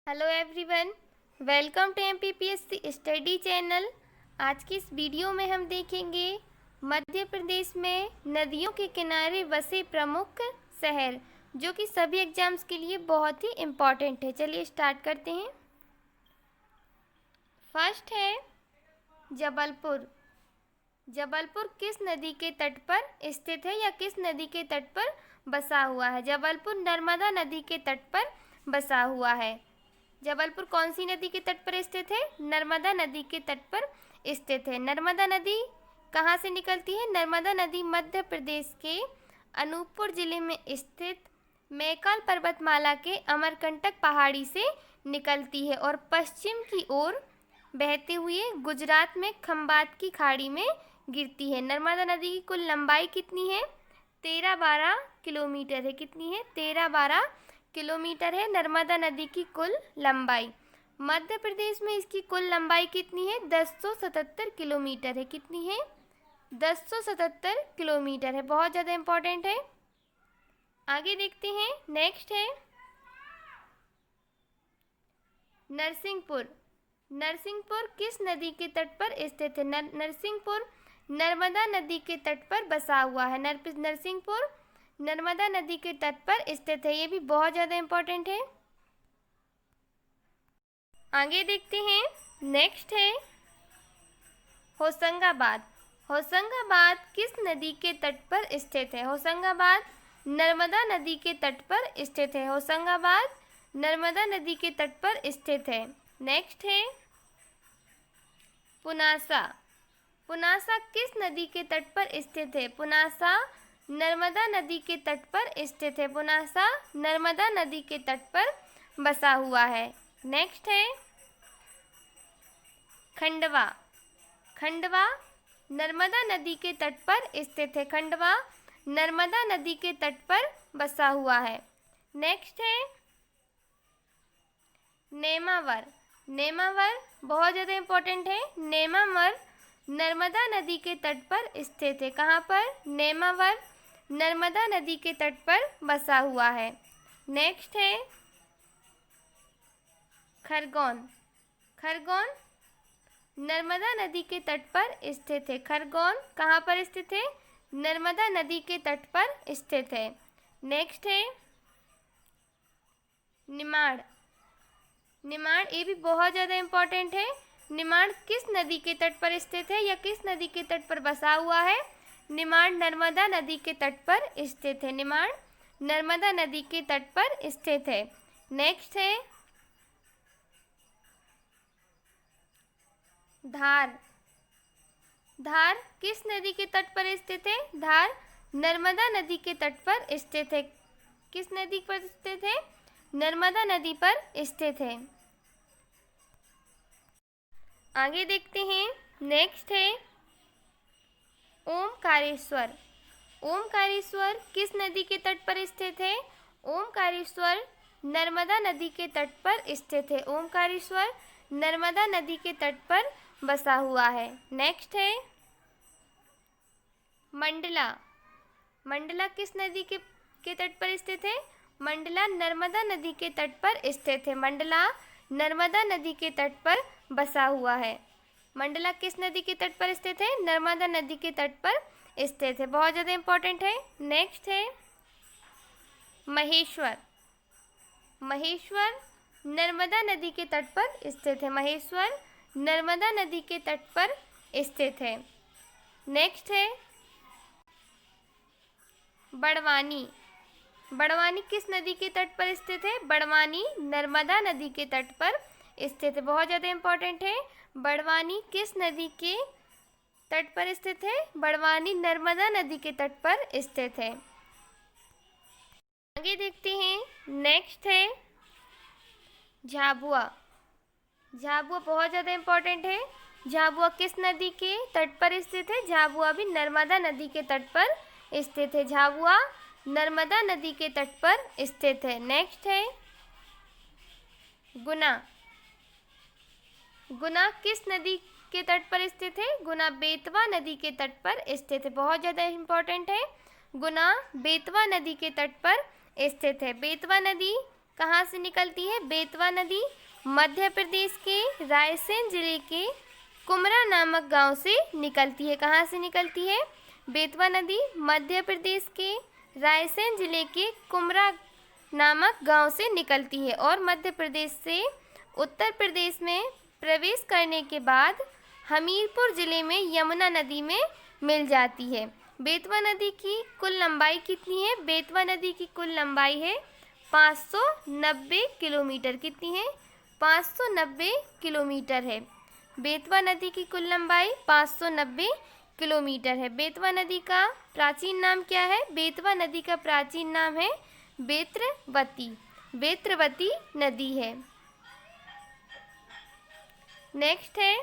Hello everyone, welcome to MPPSC study channel. आज की इस वीडियो में हम देखेंगे मध्य प्रदेश में नदियों के किनारे बसे प्रमुख शहर, जो कि सभी एग्जाम्स के लिए बहुत ही इम्पॉर्टेंट है। चलिए स्टार्ट करते हैं। फर्स्ट है जबलपुर। जबलपुर किस नदी के तट पर स्थित है या किस नदी के तट पर बसा हुआ है? जबलपुर नर्मदा नदी के तट पर बसा हुआ है। जबलपुर कौन सी नदी के तट पर स्थित है? नर्मदा नदी के तट पर स्थित है। नर्मदा नदी कहाँ से निकलती है? नर्मदा नदी मध्य प्रदेश के अनूपपुर जिले में स्थित मैकाल पर्वतमाला के अमरकंटक पहाड़ी से निकलती है और पश्चिम की ओर बहते हुए गुजरात में खंबात की खाड़ी में गिरती है। नर्मदा नदी की कुल लंबाई कितनी है? 13-12 किलोमीटर है। कितनी है? 13-12 किलोमीटर है नर्मदा नदी की कुल लंबाई। मध्य प्रदेश में इसकी कुल लंबाई कितनी है? 1077 किलोमीटर है। कितनी है? 1077 किलोमीटर है। बहुत ज़्यादा इम्पोर्टेंट है। आगे देखते हैं। नेक्स्ट है नरसिंहपुर। नरसिंहपुर किस नदी के तट पर स्थित है? नरसिंहपुर नर्मदा नदी के तट पर बसा हुआ है। नरसिंहपुर नर्मदा नदी के तट पर स्थित है। ये भी बहुत ज़्यादा इम्पोर्टेंट है। आगे देखते हैं। नेक्स्ट है होशंगाबाद। होशंगाबाद किस नदी के तट पर स्थित है? होशंगाबाद नर्मदा नदी के तट पर स्थित है। होशंगाबाद नर्मदा नदी के तट पर स्थित है। नेक्स्ट है पुनासा। पुनासा किस नदी के तट पर स्थित है? पुनासा नर्मदा नदी के तट पर स्थित है। पुनासा नर्मदा नदी के तट पर बसा हुआ है। नेक्स्ट है खंडवा। खंडवा नर्मदा नदी के तट पर स्थित है। खंडवा नर्मदा नदी के तट पर बसा हुआ है। नेक्स्ट है नेमावर। नेमावर बहुत ज़्यादा इम्पोर्टेंट है। नेमावर नर्मदा नदी के तट पर स्थित है। कहाँ पर? नेमावर नर्मदा नदी के तट पर बसा हुआ है। नेक्स्ट है खरगोन। खरगोन नर्मदा नदी के तट पर स्थित है। खरगोन कहाँ पर स्थित है? नर्मदा नदी के तट पर स्थित है। नेक्स्ट है निमाड़। निमाड़ ये भी बहुत ज़्यादा इम्पोर्टेंट है। निमाड़ किस नदी के तट पर स्थित है या किस नदी के तट पर बसा हुआ है? निमाड़ नर्मदा नदी के तट पर स्थित है। निमाड़ नर्मदा नदी के तट पर स्थित है। नेक्स्ट है धार। धार किस नदी के तट पर स्थित है? धार नर्मदा नदी के तट पर स्थित है। किस नदी पर स्थित है? नर्मदा नदी पर स्थित है। आगे देखते हैं। नेक्स्ट है ओमकारेश्वर। ओमकारेश्वर किस नदी के तट पर स्थित है? ओमकारेश्वर नर्मदा नदी के तट पर स्थित है। ओमकारेश्वर नर्मदा नदी के तट पर बसा हुआ है। नेक्स्ट है मंडला। मंडला किस नदी के तट पर स्थित है? मंडला नर्मदा नदी के तट पर स्थित है। मंडला नर्मदा नदी के तट पर बसा हुआ है। मंडला किस नदी के तट पर स्थित है? नर्मदा नदी के तट पर स्थित है। बहुत ज़्यादा इम्पोर्टेंट है। नेक्स्ट है महेश्वर। महेश्वर नर्मदा नदी के तट पर स्थित है। महेश्वर नर्मदा नदी के तट पर स्थित है। नेक्स्ट है बड़वानी। बड़वानी किस नदी के तट पर स्थित है? बड़वानी नर्मदा नदी के तट पर स्थित है। बहुत ज़्यादा इम्पोर्टेंट है। बड़वानी किस नदी के तट पर स्थित है? बड़वानी नर्मदा नदी के तट पर स्थित है। आगे देखते हैं। नेक्स्ट है झाबुआ। झाबुआ बहुत ज़्यादा इम्पोर्टेंट है। झाबुआ किस नदी के तट पर स्थित है? झाबुआ भी नर्मदा नदी के तट पर स्थित है। झाबुआ नर्मदा नदी के तट पर स्थित है। नेक्स्ट है गुना। गुना किस नदी के तट पर स्थित है? गुना बेतवा नदी के तट पर स्थित है। बहुत ज़्यादा इम्पोर्टेंट है। गुना बेतवा नदी के तट पर स्थित है। बेतवा नदी कहाँ से निकलती है? बेतवा नदी मध्य प्रदेश के रायसेन जिले के कुमरा नामक गांव से निकलती है। कहाँ से निकलती है? बेतवा नदी मध्य प्रदेश के रायसेन जिले के कुमरा नामक गांव से निकलती है और मध्य प्रदेश से उत्तर प्रदेश में प्रवेश करने के बाद हमीरपुर जिले में यमुना नदी में मिल जाती है। बेतवा नदी की कुल लंबाई कितनी है? बेतवा नदी की कुल लंबाई है 590 किलोमीटर। कितनी है? 590 किलोमीटर है। बेतवा नदी की कुल लंबाई 590 किलोमीटर है। बेतवा नदी का प्राचीन नाम क्या है? बेतवा नदी का प्राचीन नाम है बेत्रवती। बेत्रवती नदी है। नेक्स्ट है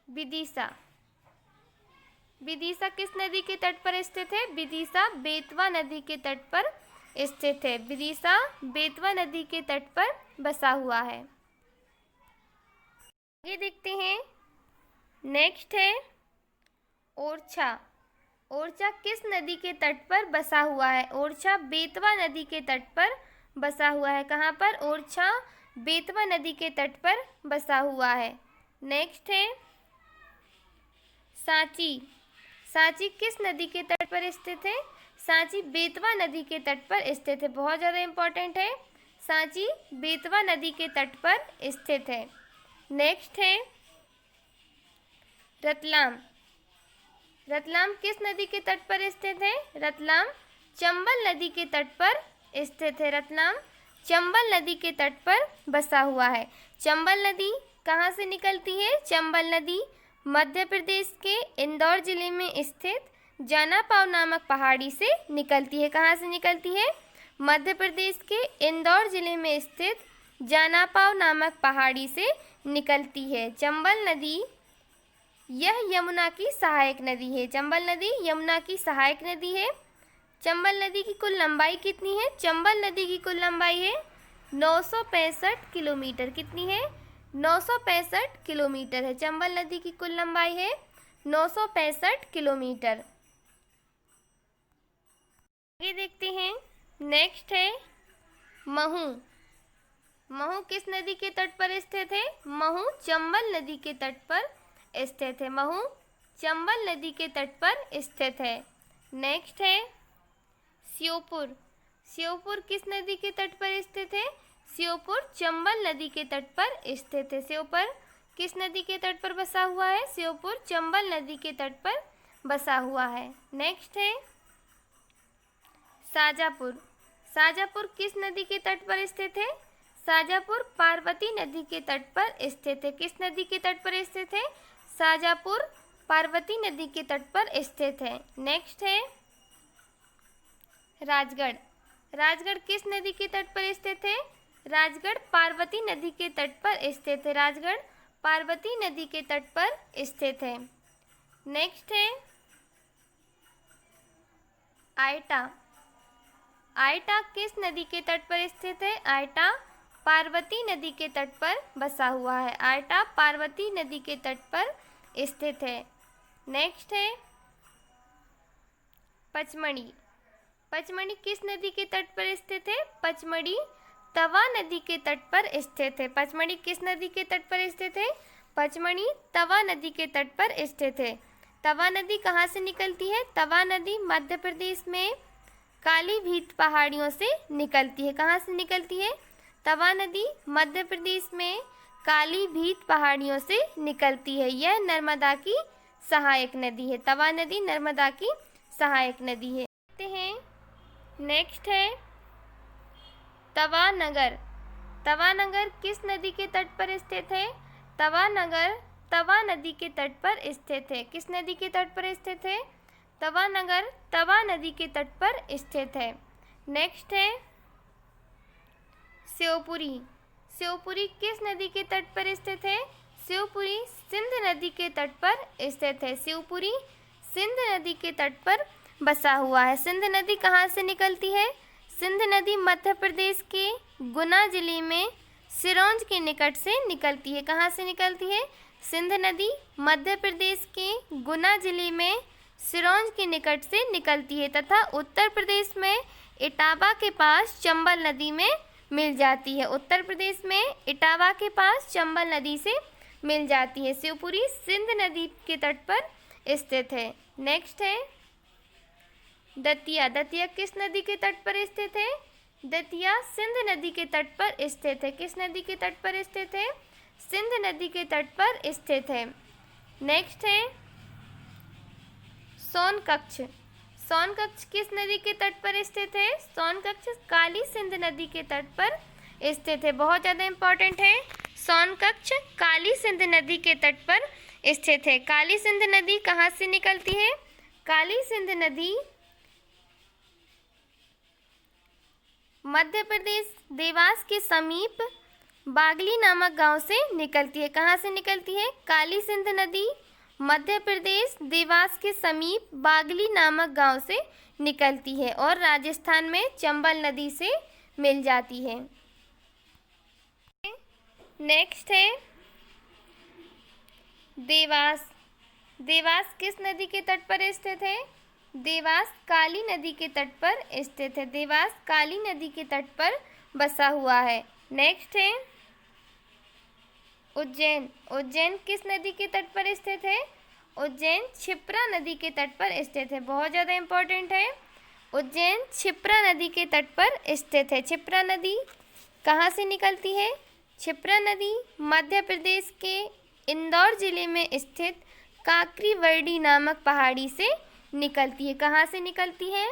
विदिशा। विदिशा किस नदी के तट पर स्थित है? विदिशा बेतवा नदी के तट पर स्थित है। विदिशा बेतवा नदी के तट पर बसा हुआ है। आगे देखते हैं। नेक्स्ट है ओरछा। ओरछा किस नदी के तट पर बसा हुआ है? ओरछा बेतवा नदी के तट पर बसा हुआ है। कहाँ पर? ओरछा बेतवा नदी के तट पर बसा हुआ है। नेक्स्ट है सांची। सांची किस नदी के तट पर स्थित है? सांची बेतवा नदी के तट पर स्थित है। बहुत ज़्यादा इम्पोर्टेंट है। सांची बेतवा नदी के तट पर स्थित है। नेक्स्ट है रतलाम। रतलाम किस नदी के तट पर स्थित है? रतलाम चंबल नदी के तट पर स्थित है। रतलाम चंबल नदी के तट पर बसा हुआ है। चंबल नदी कहाँ से निकलती है? चंबल नदी मध्य प्रदेश के इंदौर जिले में स्थित जानापाव नामक पहाड़ी से निकलती है। कहाँ से निकलती है? मध्य प्रदेश के इंदौर जिले में स्थित जानापाव नामक पहाड़ी से निकलती है। चंबल नदी यह यमुना की सहायक नदी है। चंबल नदी यमुना की सहायक नदी है। चंबल नदी की कुल लंबाई कितनी है? चंबल नदी की कुल लंबाई है 965 किलोमीटर। कितनी है? 965 किलोमीटर है। चंबल नदी की कुल लंबाई है 965 किलोमीटर। आगे देखते हैं। नेक्स्ट है महू। महू किस नदी के तट पर स्थित है? महू चंबल नदी के तट पर स्थित है। महू चंबल नदी के तट पर स्थित है। नेक्स्ट है श्योपुर। श्योपुर किस नदी के तट पर स्थित है? श्योपुर चंबल नदी के तट पर स्थित है। श्योपुर किस नदी के तट पर बसा हुआ है? श्योपुर चंबल नदी के तट पर बसा हुआ है। नेक्स्ट है शाजापुर। शाजापुर किस नदी के तट पर स्थित है? शाजापुर पार्वती नदी के तट पर स्थित है। किस नदी के तट पर स्थित है? शाजापुर पार्वती नदी के तट पर स्थित है। नेक्स्ट है राजगढ़। राजगढ़ किस नदी के तट पर स्थित है? राजगढ़ पार्वती नदी के तट पर स्थित है। राजगढ़ पार्वती नदी के तट पर स्थित है। नेक्स्ट है आइटा। आइटा किस नदी के तट पर स्थित है? आइटा पार्वती नदी के तट पर बसा हुआ है। आइटा पार्वती नदी के तट पर स्थित है। नेक्स्ट है पचमढ़ी। पचमढ़ी किस नदी के तट पर स्थित है? पचमढ़ी तवा नदी के तट पर स्थित है। पचमढ़ी किस नदी के तट पर स्थित है? पचमढ़ी तवा नदी के तट पर स्थित है। तवा नदी कहाँ से निकलती है? तवा नदी मध्य प्रदेश में कालीभीत पहाड़ियों से निकलती है। कहाँ से निकलती है? तवा नदी मध्य प्रदेश में कालीभीत पहाड़ियों से निकलती है। यह नर्मदा की सहायक नदी है। तवा नदी नर्मदा की सहायक नदी है। देखते हैं। नेक्स्ट है तवानगर। तवानगर किस नदी के तट पर स्थित है? तवानगर तवा नदी के तट पर स्थित है। किस नदी के तट पर स्थित है? तवानगर तवा नदी के तट पर स्थित है। नेक्स्ट है शिवपुरी। शिवपुरी किस नदी के तट पर स्थित है? शिवपुरी सिंध नदी के तट पर स्थित है। शिवपुरी सिंध नदी के तट पर बसा हुआ है। सिंध नदी कहाँ से निकलती है? सिंध नदी मध्य प्रदेश के गुना जिले में सिरोंज के निकट से निकलती है। कहाँ से निकलती है? सिंध नदी मध्य प्रदेश के गुना जिले में सिरोंज के निकट से निकलती है तथा उत्तर प्रदेश में इटावा के पास चंबल नदी में मिल जाती है। उत्तर प्रदेश में इटावा के पास चंबल नदी से मिल जाती है। शिवपुरी सिंध नदी के तट पर स्थित है। नेक्स्ट है दतिया। दतिया किस नदी के तट पर स्थित है? दतिया सिंध नदी के तट पर स्थित है। किस नदी के तट पर स्थित है? सिंध नदी के तट पर स्थित है। नेक्स्ट है सोनकच्छ। सोनकच्छ किस नदी के तट पर स्थित है? सोनकच्छ काली सिंध नदी के तट पर स्थित है। बहुत ज़्यादा इंपॉर्टेंट है। सोनकच्छ काली सिंध नदी के तट पर स्थित है। काली सिंध नदी कहाँ से निकलती है? काली सिंध नदी मध्य प्रदेश देवास के समीप बागली नामक गांव से निकलती है। कहाँ से निकलती है? काली सिंध नदी मध्य प्रदेश देवास के समीप बागली नामक गांव से निकलती है और राजस्थान में चंबल नदी से मिल जाती है। नेक्स्ट है देवास। देवास किस नदी के तट पर स्थित है? देवास काली नदी के तट पर स्थित है। देवास काली नदी के तट पर बसा हुआ है। नेक्स्ट है उज्जैन। उज्जैन किस नदी के तट पर स्थित है? उज्जैन क्षिप्रा नदी के तट पर स्थित है। बहुत ज़्यादा इंपॉर्टेंट है। उज्जैन क्षिप्रा नदी के तट पर स्थित है। क्षिप्रा नदी कहाँ से निकलती है? क्षिप्रा नदी मध्य प्रदेश के इंदौर जिले में स्थित काकरीवर्डी नामक पहाड़ी से निकलती है। कहाँ से निकलती है?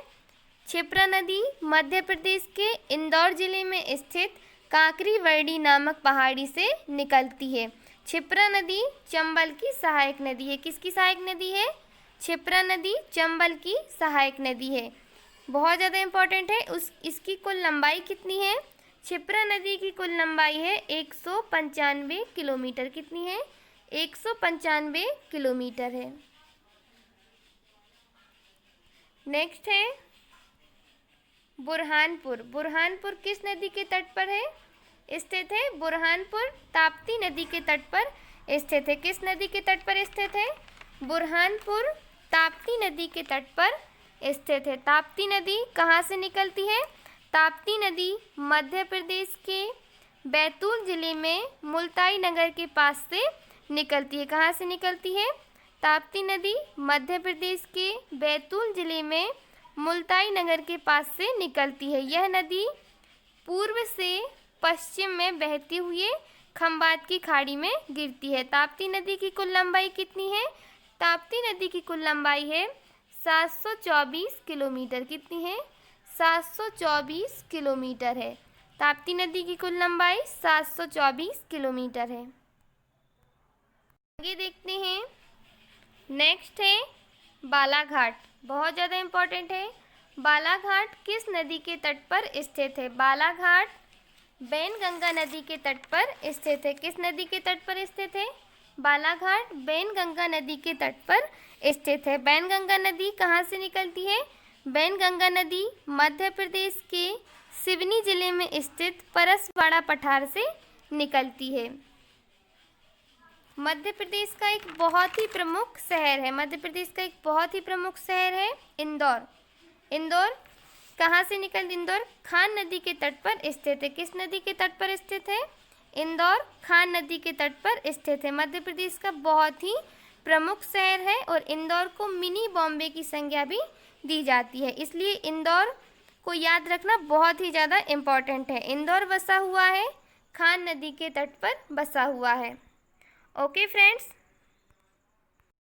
क्षिप्रा नदी मध्य प्रदेश के इंदौर जिले में स्थित काकरीवर्डी नामक पहाड़ी से निकलती है। क्षिप्रा नदी चंबल की सहायक नदी है। किसकी सहायक नदी है? क्षिप्रा नदी चंबल की सहायक नदी है। बहुत ज़्यादा इंपॉर्टेंट है। इसकी कुल लंबाई कितनी है? क्षिप्रा नदी की कुल लंबाई है 195 किलोमीटर। कितनी है? 195 किलोमीटर है। नेक्स्ट है बुरहानपुर। बुरहानपुर किस नदी के तट पर है स्थित है? बुरहानपुर ताप्ती नदी के तट पर स्थित है। किस नदी के तट पर स्थित है? बुरहानपुर ताप्ती नदी के तट पर स्थित है। ताप्ती नदी कहाँ से निकलती है? ताप्ती नदी मध्य प्रदेश के बैतूल जिले में मुल्ताई नगर के पास से निकलती है। कहाँ से निकलती है? ताप्ती नदी मध्य प्रदेश के बैतूल जिले में मुल्ताई नगर के पास से निकलती है। यह नदी पूर्व से पश्चिम में बहती हुई खंबात की खाड़ी में गिरती है। ताप्ती नदी की कुल लंबाई कितनी है? ताप्ती नदी की कुल लंबाई है 724 किलोमीटर। कितनी है? 724 किलोमीटर है। ताप्ती नदी की कुल लंबाई 724 किलोमीटर है। आगे देखते हैं। नेक्स्ट है बालाघाट। बहुत ज़्यादा इम्पोर्टेंट है। बालाघाट किस नदी के तट पर स्थित है? बालाघाट बैनगंगा नदी के तट पर स्थित है। किस नदी के तट पर स्थित है? बालाघाट बैनगंगा नदी के तट पर स्थित है। बैनगंगा नदी कहाँ से निकलती है? बैनगंगा नदी मध्य प्रदेश के सिवनी जिले में स्थित परसवाड़ा पठार से निकलती है। मध्य प्रदेश का एक बहुत ही प्रमुख शहर है। मध्य प्रदेश का एक बहुत ही प्रमुख शहर है इंदौर। इंदौर कहाँ से निकलती? इंदौर खान नदी के तट पर स्थित है। किस नदी के तट पर स्थित है? इंदौर खान नदी के तट पर स्थित है। मध्य प्रदेश का बहुत ही प्रमुख शहर है और इंदौर को मिनी बॉम्बे की संज्ञा भी दी जाती है। इसलिए इंदौर को याद रखना बहुत ही ज़्यादा इम्पॉर्टेंट है। इंदौर बसा हुआ है खान नदी के तट पर बसा हुआ है। Okay friends,